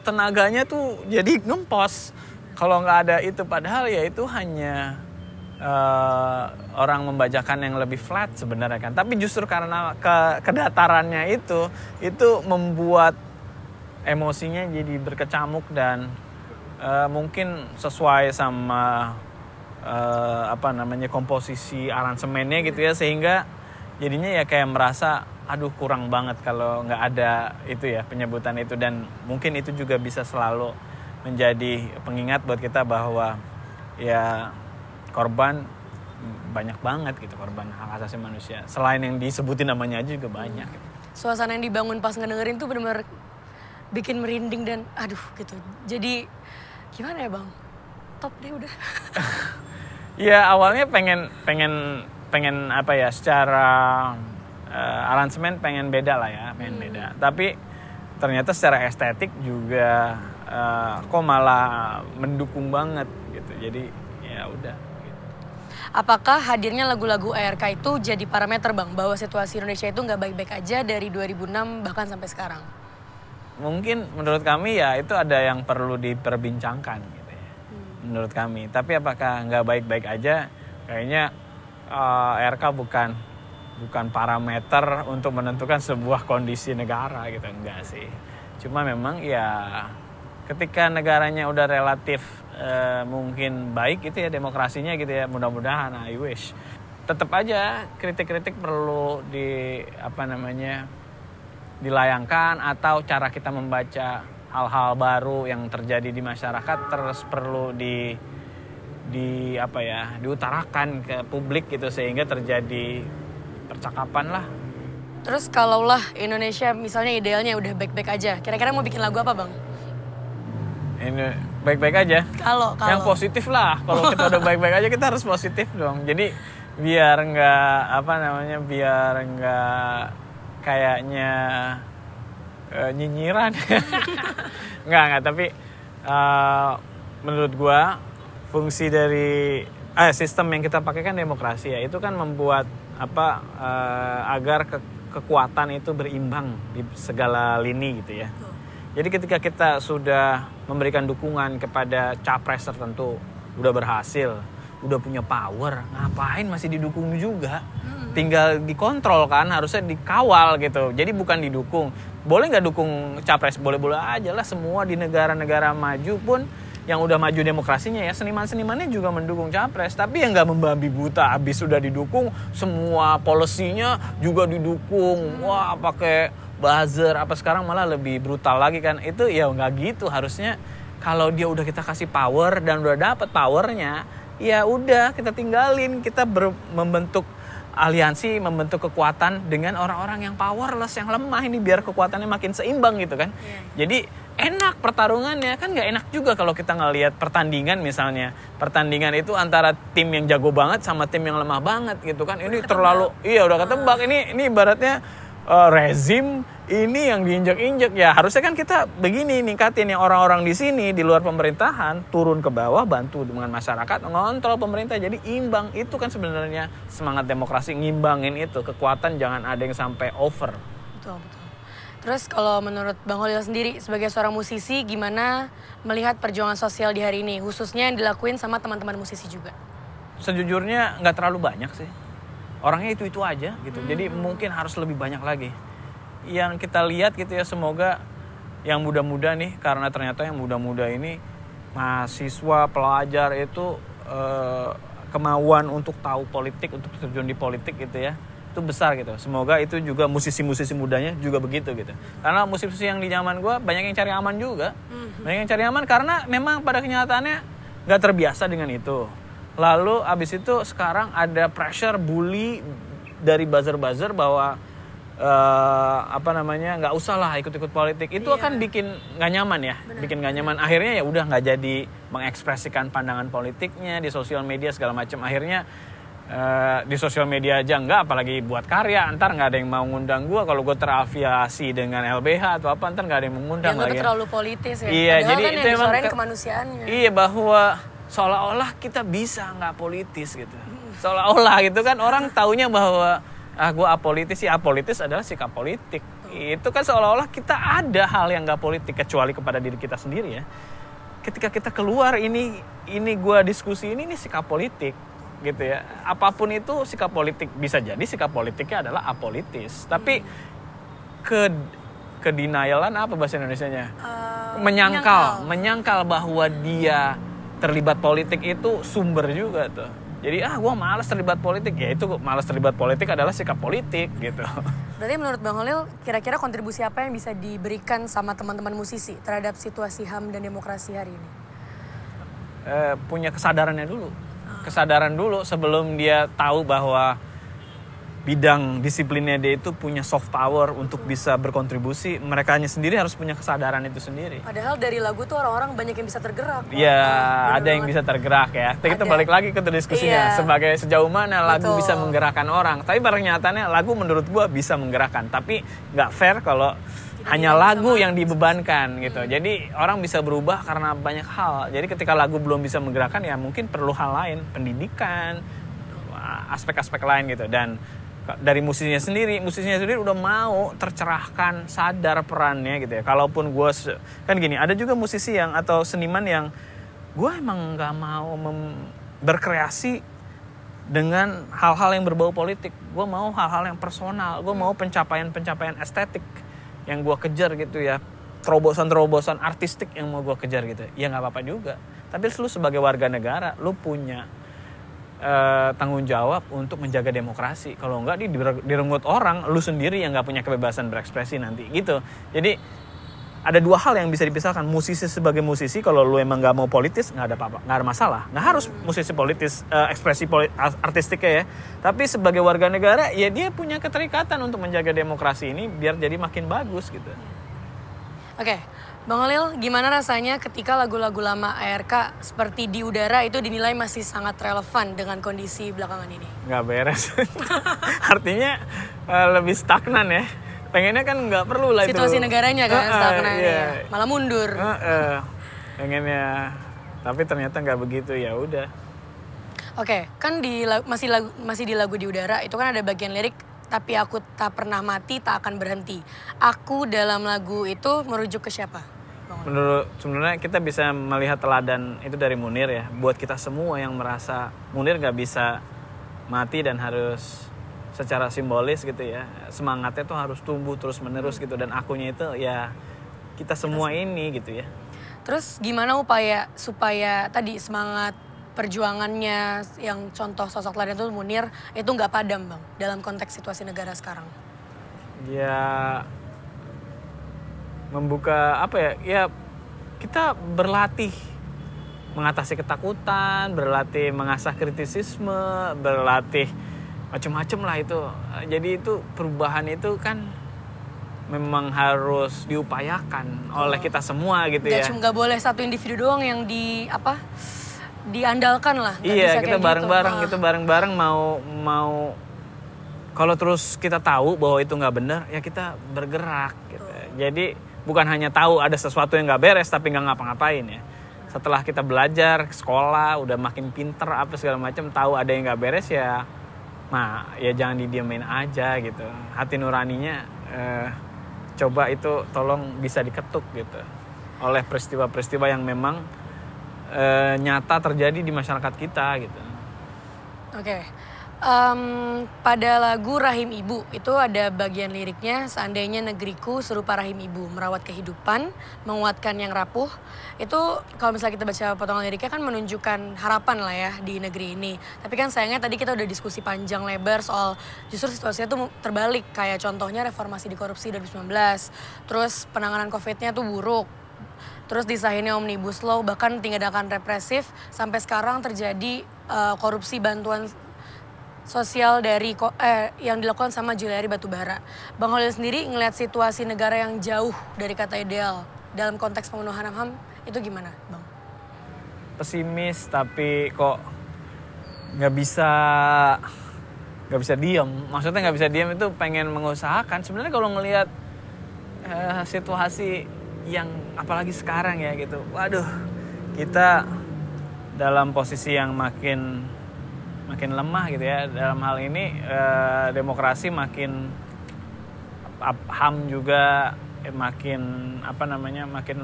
tenaganya tuh jadi ngempos. Kalau nggak ada itu, padahal ya itu hanya orang membacakan yang lebih flat sebenarnya kan. Tapi justru karena kedatarannya itu membuat emosinya jadi berkecamuk dan mungkin sesuai sama komposisi aransemennya gitu ya, sehingga jadinya ya kayak merasa aduh kurang banget kalau nggak ada itu ya, penyebutan itu. Dan mungkin itu juga bisa selalu menjadi pengingat buat kita bahwa ya korban banyak banget gitu, korban hak asasi manusia. Selain yang disebutin namanya aja juga banyak. Gitu. Suasana yang dibangun pas ngedengerin tuh benar-benar bikin merinding dan aduh gitu. Jadi gimana ya Bang? Top deh udah. Ya awalnya pengen pengen apa ya, secara aransemen pengen beda lah ya, pengen beda. Tapi ternyata secara estetik juga kok malah mendukung banget gitu. Jadi ya udah. Gitu. Apakah hadirnya lagu-lagu ARK itu jadi parameter Bang bahwa situasi Indonesia itu nggak baik-baik aja dari 2006 bahkan sampai sekarang? Mungkin menurut kami ya itu ada yang perlu diperbincangkan gitu ya. Menurut kami. Tapi apakah nggak baik-baik aja? Kayaknya ARK bukan parameter untuk menentukan sebuah kondisi negara gitu, enggak sih. Cuma memang ya ketika negaranya udah relatif mungkin baik gitu ya demokrasinya gitu ya, mudah-mudahan I wish. Tetap aja kritik-kritik perlu dilayangkan, atau cara kita membaca hal-hal baru yang terjadi di masyarakat terus perlu diutarakan ke publik gitu sehingga terjadi percakapan lah. Terus kalaulah Indonesia misalnya idealnya udah baik-baik aja, kira-kira mau bikin lagu apa Bang? Ini baik-baik aja. Kalau yang positif lah. Kalau kita udah baik-baik aja kita harus positif dong. Jadi biar nggak kayaknya nyinyiran. Nggak, tapi menurut gua fungsi dari sistem yang kita pakai kan demokrasi ya. Itu kan membuat agar kekuatan itu berimbang di segala lini gitu ya. Jadi ketika kita sudah memberikan dukungan kepada capres tertentu, udah berhasil, udah punya power, ngapain masih didukung juga? Tinggal dikontrol kan, harusnya dikawal gitu. Jadi bukan didukung. Boleh nggak dukung capres? Boleh-boleh aja lah. Semua di negara-negara maju pun yang udah maju demokrasinya ya, seniman-senimannya juga mendukung capres. Tapi yang nggak membabi buta, habis sudah didukung, semua polisinya juga didukung. Wah, pakai buzzer apa, sekarang malah lebih brutal lagi kan. Itu ya nggak gitu harusnya. Kalau dia udah kita kasih power dan udah dapet powernya, ya udah kita tinggalin, kita membentuk aliansi, membentuk kekuatan dengan orang-orang yang powerless, yang lemah ini, biar kekuatannya makin seimbang gitu kan. Jadi enak pertarungannya, kan nggak enak juga kalau kita ngelihat pertandingan misalnya. Pertandingan itu antara tim yang jago banget sama tim yang lemah banget gitu kan. Ini terlalu, udah ketebak. Ini ibaratnya rezim ini yang diinjak-injak ya. Harusnya kan kita begini, ningkatin yang orang-orang di sini di luar pemerintahan turun ke bawah, bantu dengan masyarakat ngontrol pemerintah, jadi imbang. Itu kan sebenarnya semangat demokrasi, ngimbangin itu kekuatan, jangan ada yang sampai over. Betul. Terus kalau menurut Bang Holil sendiri sebagai seorang musisi, gimana melihat perjuangan sosial di hari ini, khususnya yang dilakuin sama teman-teman musisi juga? Sejujurnya nggak terlalu banyak sih. Orangnya itu aja gitu. Jadi mungkin harus lebih banyak lagi. Yang kita lihat gitu ya, semoga yang muda-muda nih, karena ternyata yang muda-muda ini mahasiswa, pelajar itu kemauan untuk tahu politik, untuk terjun di politik gitu ya, itu besar gitu. Semoga itu juga musisi-musisi mudanya juga begitu gitu. Karena musisi yang di zaman gue banyak yang cari aman juga. Banyak yang cari aman karena memang pada kenyataannya gak terbiasa dengan itu. Lalu abis itu sekarang ada pressure, bully dari buzzer-buzzer bahwa nggak usah lah ikut-ikut politik. Itu akan bikin nggak nyaman ya. Benar. Bikin nggak nyaman. Akhirnya ya udah nggak jadi mengekspresikan pandangan politiknya di sosial media segala macam. Akhirnya di sosial media aja nggak, apalagi buat karya. Ntar nggak ada yang mau ngundang gue kalau gue terafiliasi dengan LBH atau apa. Ntar nggak ada yang mau ngundang lagi. Yang terlalu politis ya. Iya, padahal jadi kan itu yang emang disuarain kemanusiaannya. Iya, bahwa seolah-olah kita bisa nggak politis gitu. Seolah-olah gitu kan, orang taunya bahwa gue apolitis. Ya apolitis adalah sikap politik. Itu kan seolah-olah kita ada hal yang nggak politik kecuali kepada diri kita sendiri ya. Ketika kita keluar ini gue diskusi ini sikap politik gitu ya. Apapun itu sikap politik, bisa jadi sikap politiknya adalah apolitis. Tapi kedenialan apa bahasa Indonesianya? Menyangkal bahwa dia terlibat politik itu sumber juga tuh. Jadi gue malas terlibat politik, ya itu malas terlibat politik adalah sikap politik gitu. Berarti menurut Bang Holil, kira-kira kontribusi apa yang bisa diberikan sama teman-teman musisi terhadap situasi HAM dan demokrasi hari ini? Punya kesadarannya dulu. Kesadaran dulu sebelum dia tahu bahwa bidang disiplinnya dia itu punya soft power untuk bisa berkontribusi, merekanya sendiri harus punya kesadaran itu sendiri. Padahal dari lagu tuh orang-orang banyak yang bisa tergerak. Iya, ada yang bisa tergerak ya. Kita balik lagi ke diskusinya, sebagai sejauh mana lagu bisa menggerakkan orang. Tapi pada kenyataannya lagu menurut gua bisa menggerakkan, tapi nggak fair kalau hanya lagu yang dibebankan gitu. Jadi orang bisa berubah karena banyak hal. Jadi ketika lagu belum bisa menggerakkan, ya mungkin perlu hal lain, pendidikan, aspek-aspek lain gitu. Dan dari musisinya sendiri udah mau tercerahkan, sadar perannya gitu ya. Kalaupun gue kan gini, ada juga musisi yang atau seniman yang gue emang nggak mau berkreasi dengan hal-hal yang berbau politik. Gue mau hal-hal yang personal, gue mau pencapaian estetik yang gue kejar gitu ya, terobosan artistik yang mau gue kejar gitu. Ya nggak apa-apa juga. Tapi lu sebagai warga negara, lu punya tanggung jawab untuk menjaga demokrasi. Kalau enggak direnggut orang, lu sendiri yang nggak punya kebebasan berekspresi nanti gitu. Jadi ada dua hal yang bisa dipisahkan. Musisi sebagai musisi, kalau lu emang nggak mau politis, nggak ada apa-apa, nggak ada masalah. Nggak harus musisi politis, ekspresi artistiknya ya. Tapi sebagai warga negara, ya dia punya keterikatan untuk menjaga demokrasi ini biar jadi makin bagus gitu. Oke. Bang Holil, gimana rasanya ketika lagu-lagu lama ARK seperti Di Udara itu dinilai masih sangat relevan dengan kondisi belakangan ini? Nggak beres. Artinya lebih stagnan ya. Pengennya kan nggak perlu lah situasi itu. negaranya kan stagnan iya. ya. Malah mundur. Pengennya, tapi ternyata nggak begitu, ya udah. Oke, kan masih di lagu Di Udara itu kan ada bagian lirik, tapi aku tak pernah mati, tak akan berhenti. Aku dalam lagu itu merujuk ke siapa? Menurut sebenarnya kita bisa melihat teladan itu dari Munir ya. Buat kita semua yang merasa Munir nggak bisa mati dan harus secara simbolis gitu ya. Semangatnya tuh harus tumbuh terus menerus gitu, dan akunya itu ya kita semua ini gitu ya. Terus gimana upaya supaya tadi semangat perjuangannya yang contoh sosok lain itu Munir itu nggak padam Bang dalam konteks situasi negara sekarang? Ya membuka apa ya? Ya kita berlatih mengatasi ketakutan, berlatih mengasah kritisisme, berlatih macam-macam lah itu. Jadi itu perubahan itu kan memang harus diupayakan oleh kita semua gitu ya. Nggak boleh satu individu doang yang diandalkan lah. Iya, kita bareng-bareng gitu. Bareng-bareng mau kalau terus kita tahu bahwa itu nggak benar, ya kita bergerak gitu. Jadi bukan hanya tahu ada sesuatu yang nggak beres tapi nggak ngapa-ngapain ya. Setelah kita belajar sekolah, udah makin pinter apa segala macam, tahu ada yang nggak beres ya jangan didiemin aja gitu. Hati nuraninya coba itu tolong bisa diketuk gitu oleh peristiwa-peristiwa yang memang nyata terjadi di masyarakat kita gitu. Oke. Pada lagu Rahim Ibu itu ada bagian liriknya, seandainya negeriku serupa rahim ibu, merawat kehidupan, menguatkan yang rapuh. Itu kalau misalnya kita baca potongan liriknya kan menunjukkan harapan lah ya di negeri ini. Tapi kan sayangnya tadi kita udah diskusi panjang lebar soal justru situasinya tuh terbalik. Kayak contohnya reformasi di korupsi 2019, terus penanganan COVID-nya tuh buruk. Terus disahinnya Omnibus Law, bahkan tindakan represif, sampai sekarang terjadi korupsi bantuan sosial yang dilakukan sama Juliari Batubara. Bang Holil sendiri ngelihat situasi negara yang jauh dari kata ideal dalam konteks pemenuhan HAM itu gimana, Bang? Pesimis tapi kok nggak bisa diam. Maksudnya nggak bisa diam itu pengen mengusahakan. Sebenarnya kalau ngelihat situasi yang apalagi sekarang ya gitu, waduh, kita dalam posisi yang makin lemah gitu ya. Dalam hal ini demokrasi makin, HAM juga makin makin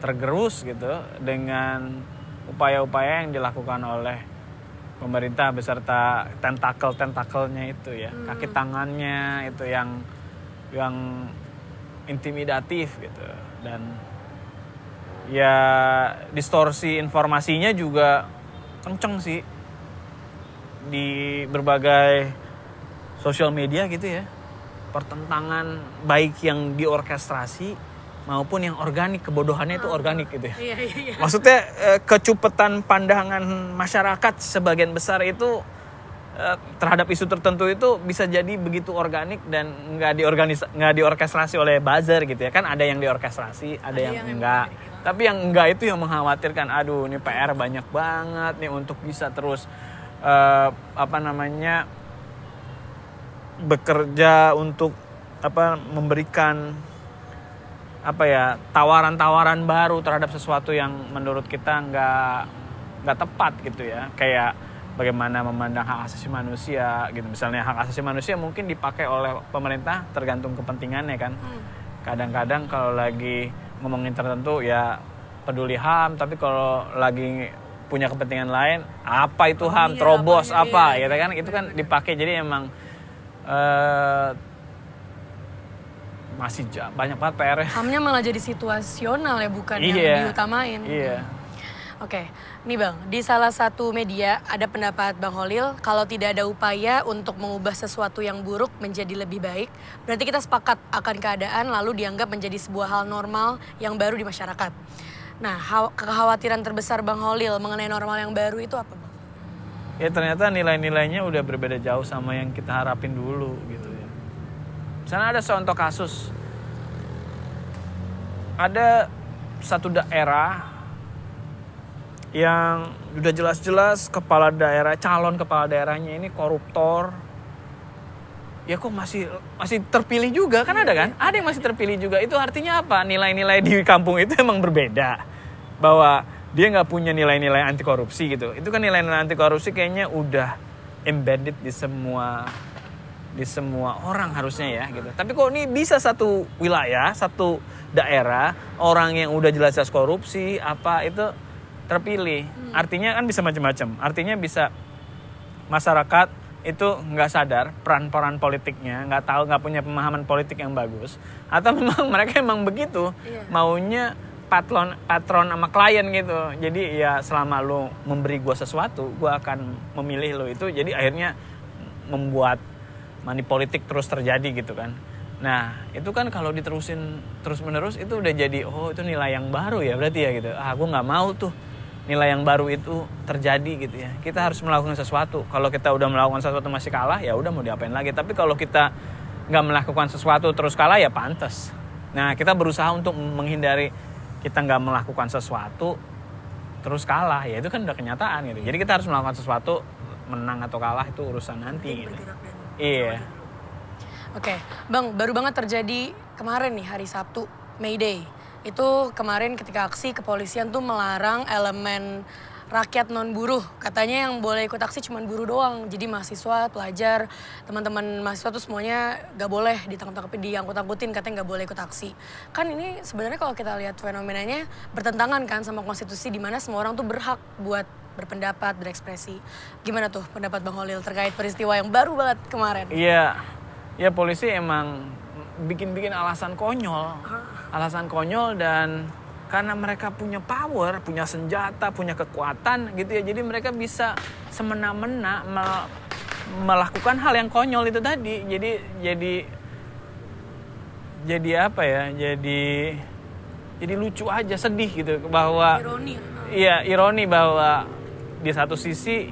tergerus gitu dengan upaya-upaya yang dilakukan oleh pemerintah beserta tentakelnya itu ya, kaki tangannya itu yang intimidatif gitu. Dan ya distorsi informasinya juga kenceng sih di berbagai sosial media gitu ya. Pertentangan baik yang diorkestrasi maupun yang organik, kebodohannya itu organik gitu ya. Iya. Maksudnya kecupetan pandangan masyarakat sebagian besar itu terhadap isu tertentu itu bisa jadi begitu organik dan nggak diorkestrasi oleh buzzer gitu ya. Kan ada yang diorkestrasi, ada yang enggak. Tapi yang enggak itu yang mengkhawatirkan, aduh ini PR banyak banget nih untuk bisa terus bekerja untuk memberikan tawaran-tawaran baru terhadap sesuatu yang menurut kita nggak tepat gitu ya. Kayak bagaimana memandang hak asasi manusia gitu. Misalnya hak asasi manusia mungkin dipakai oleh pemerintah tergantung kepentingannya kan. Kadang-kadang kalau lagi ngomongin tertentu ya peduli HAM, tapi kalau lagi punya kepentingan lain, apa itu HAM, terobos apa gitu kan. Itu kan dipakai, jadi emang masih banyak banget PR-nya. HAM-nya malah jadi situasional ya, bukan yang diutamain. Iya. Oke, nih Bang, di salah satu media ada pendapat Bang Holil, kalau tidak ada upaya untuk mengubah sesuatu yang buruk menjadi lebih baik, berarti kita sepakat akan keadaan lalu dianggap menjadi sebuah hal normal yang baru di masyarakat. Nah, kekhawatiran terbesar Bang Holil mengenai normal yang baru itu apa, Bang? Ya ternyata nilai-nilainya udah berbeda jauh sama yang kita harapin dulu gitu ya. Misalnya ada contoh kasus, ada satu daerah yang udah jelas-jelas calon kepala daerahnya ini koruptor. Ya kok masih terpilih juga, kan ada kan? Ada yang masih terpilih juga. Itu artinya apa? Nilai-nilai di kampung itu emang berbeda. Bahwa dia nggak punya nilai-nilai anti korupsi gitu. Itu kan nilai-nilai anti korupsi kayaknya udah embedded di semua orang harusnya ya gitu. Tapi kok ini bisa satu wilayah, satu daerah, orang yang udah jelas-jelas korupsi itu terpilih. Artinya kan bisa macam-macam. Artinya bisa masyarakat itu nggak sadar peran-peran politiknya, nggak punya pemahaman politik yang bagus, atau memang mereka emang begitu maunya patron sama klien gitu. Jadi ya selama lo memberi gue sesuatu, gue akan memilih lo itu. Jadi akhirnya membuat money politik terus terjadi gitu kan. Nah itu kan kalau diterusin terus menerus itu udah jadi itu nilai yang baru ya berarti ya gitu. Gue nggak mau tuh nilai yang baru itu terjadi gitu ya. Kita harus melakukan sesuatu. Kalau kita udah melakukan sesuatu masih kalah, ya udah mau diapain lagi. Tapi kalau kita nggak melakukan sesuatu terus kalah, ya pantas. Nah kita berusaha untuk menghindari kita nggak melakukan sesuatu terus kalah. Ya itu kan udah kenyataan gitu. Jadi kita harus melakukan sesuatu, menang atau kalah itu urusan nanti gitu. Iya. Oke, Bang, baru banget terjadi kemarin nih hari Sabtu, May Day. Itu kemarin ketika aksi kepolisian tuh melarang elemen rakyat non buruh. Katanya yang boleh ikut aksi cuma buruh doang. Jadi mahasiswa, pelajar, teman-teman mahasiswa tuh semuanya gak boleh ditangkap-tangkapin, diangkut-angkutin, katanya gak boleh ikut aksi. Kan ini sebenarnya kalau kita lihat fenomenanya bertentangan kan sama konstitusi, di mana semua orang tuh berhak buat berpendapat, berekspresi. Gimana tuh pendapat Bang Holil terkait peristiwa yang baru banget kemarin? Iya, ya polisi emang bikin alasan konyol dan karena mereka punya power, punya senjata, punya kekuatan gitu ya, jadi mereka bisa semena-mena melakukan hal yang konyol itu tadi. Jadi apa ya? Jadi lucu aja, sedih gitu bahwa ironi bahwa di satu sisi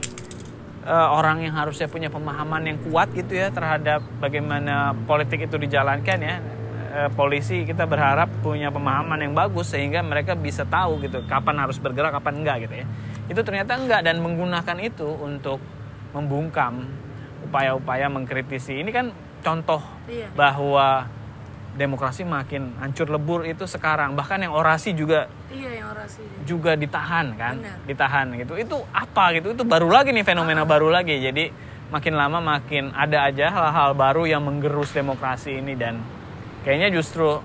orang yang harusnya punya pemahaman yang kuat gitu ya terhadap bagaimana politik itu dijalankan ya. Polisi kita berharap punya pemahaman yang bagus sehingga mereka bisa tahu gitu kapan harus bergerak, kapan enggak gitu ya. Itu ternyata enggak, dan menggunakan itu untuk membungkam upaya-upaya mengkritisi. Ini kan contoh bahwa demokrasi makin hancur lebur itu sekarang. Bahkan yang orasi juga juga ditahan kan. Benar. Ditahan gitu. Itu apa gitu? Itu baru lagi nih, fenomena baru lagi. Jadi makin lama makin ada aja hal-hal baru yang menggerus demokrasi ini, dan kayaknya justru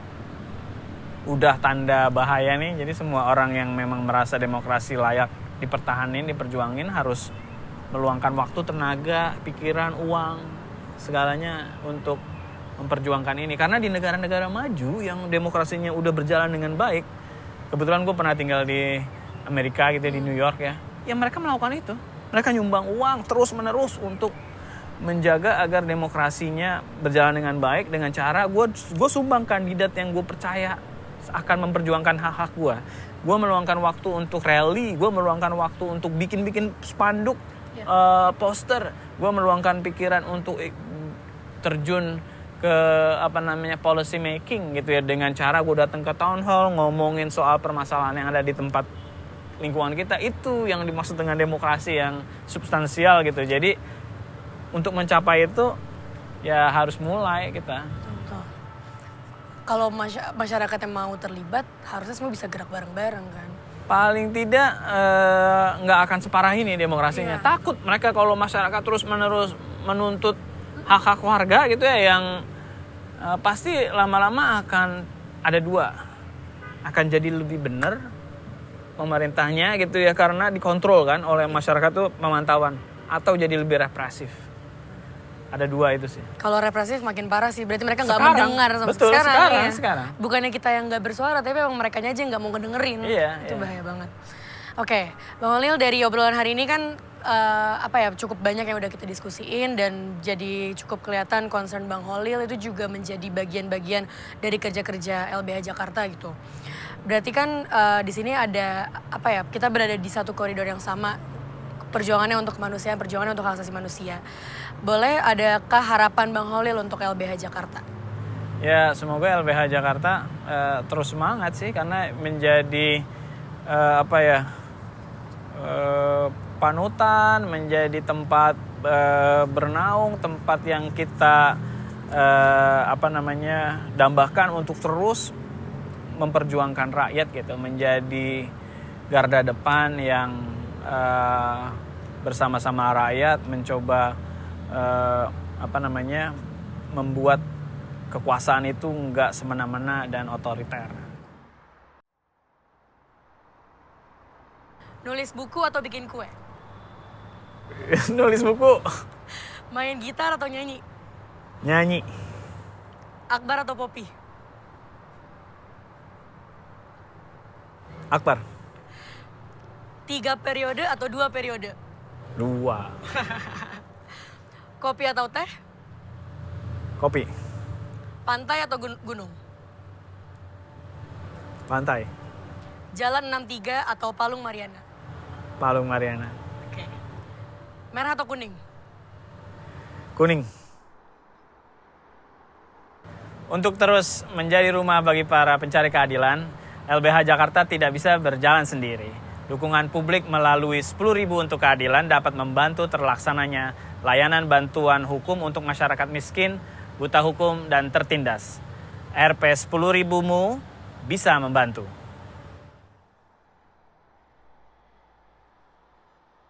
udah tanda bahaya nih. Jadi semua orang yang memang merasa demokrasi layak dipertahanin, diperjuangin harus meluangkan waktu, tenaga, pikiran, uang, segalanya untuk memperjuangkan ini. Karena di negara-negara maju yang demokrasinya udah berjalan dengan baik, kebetulan gue pernah tinggal di Amerika gitu, di New York ya mereka melakukan itu. Mereka nyumbang uang terus-menerus untuk menjaga agar demokrasinya berjalan dengan baik, dengan cara gue sumbang kandidat yang gue percaya akan memperjuangkan hak-hak gue. Gue meluangkan waktu untuk rally, gue meluangkan waktu untuk bikin spanduk poster, gue meluangkan pikiran untuk terjun ke policy making gitu ya, dengan cara gue datang ke town hall ngomongin soal permasalahan yang ada di tempat lingkungan kita. Itu yang dimaksud dengan demokrasi yang substansial gitu. Jadi untuk mencapai itu ya harus mulai kita. Contoh. Kalau masyarakat yang mau terlibat, harusnya semua bisa gerak bareng-bareng kan. Paling tidak nggak akan separah ini demokrasinya. Takut mereka kalau masyarakat terus-menerus menuntut hak-hak warga gitu ya, yang pasti lama-lama akan ada dua. Akan jadi lebih benar pemerintahnya gitu ya, karena dikontrol kan oleh masyarakat tuh pemantauan, atau jadi lebih represif. Ada dua itu sih. Kalau represif makin parah sih, berarti mereka nggak mendengar sama betul, sekarang. Sekarang. Bukannya kita yang nggak bersuara, tapi emang mereka aja nggak mau ngedengerin. Itu bahaya banget. Oke, Bang Holil, dari obrolan hari ini kan cukup banyak yang udah kita diskusiin, dan jadi cukup kelihatan concern Bang Holil itu juga menjadi bagian-bagian dari kerja-kerja LBH Jakarta gitu. Berarti kan di sini ada kita berada di satu koridor yang sama, perjuangannya untuk kemanusiaan, perjuangannya untuk hak asasi manusia. Boleh, adakah harapan Bang Holil untuk LBH Jakarta? Ya, semoga LBH Jakarta terus semangat sih, karena menjadi panutan, menjadi tempat bernaung, tempat yang kita dambakan untuk terus memperjuangkan rakyat gitu, menjadi garda depan yang bersama-sama rakyat mencoba membuat kekuasaan itu nggak semena-mena dan otoriter. Nulis buku atau bikin kue? Nulis buku. Main gitar atau nyanyi? Nyanyi. Akbar atau Popi? Akbar. 3 periode atau 2 periode? 2. Kopi atau teh? Kopi. Pantai atau gunung? Pantai. Jalan 63 atau Palung Mariana? Palung Mariana. Oke. Merah atau kuning? Kuning. Untuk terus menjadi rumah bagi para pencari keadilan, LBH Jakarta tidak bisa berjalan sendiri. Dukungan publik melalui 10.000 untuk keadilan dapat membantu terlaksananya layanan bantuan hukum untuk masyarakat miskin, buta hukum, dan tertindas. RP 10.000-mu bisa membantu.